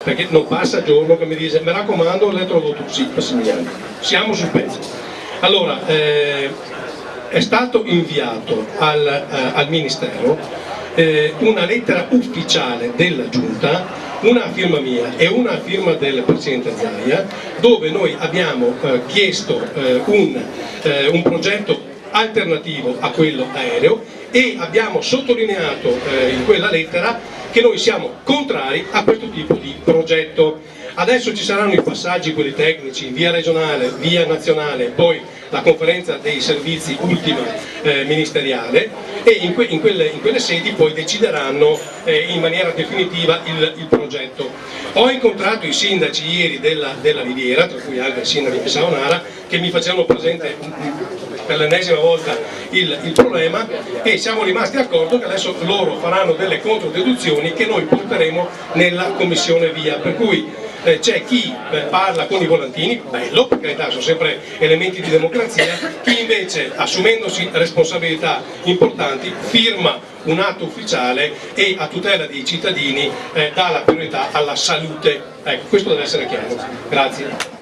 perché non passa giorno che mi dice mi raccomando l'elettrovoto, sì, Massimiliano, siamo sul pezzo. Allora, è stato inviato al Ministero una lettera ufficiale della Giunta, una firma mia e una firma del Presidente Zaia, dove noi abbiamo chiesto un progetto alternativo a quello aereo e abbiamo sottolineato in quella lettera che noi siamo contrari a questo tipo di progetto. Adesso ci saranno i passaggi, quelli tecnici, via regionale, via nazionale, poi la conferenza dei servizi ultima ministeriale, e in quelle sedi poi decideranno in maniera definitiva il progetto. Ho incontrato i sindaci ieri della Riviera, tra cui anche il sindaco di Saonara, che mi facevano presente per l'ennesima volta il problema, e siamo rimasti d'accordo che adesso loro faranno delle controdeduzioni che noi porteremo nella commissione via, per cui c'è chi parla con i volantini, bello, per carità, sono sempre elementi di democrazia, chi invece, assumendosi responsabilità importanti, firma un atto ufficiale e a tutela dei cittadini dà la priorità alla salute. Ecco, questo deve essere chiaro. Grazie.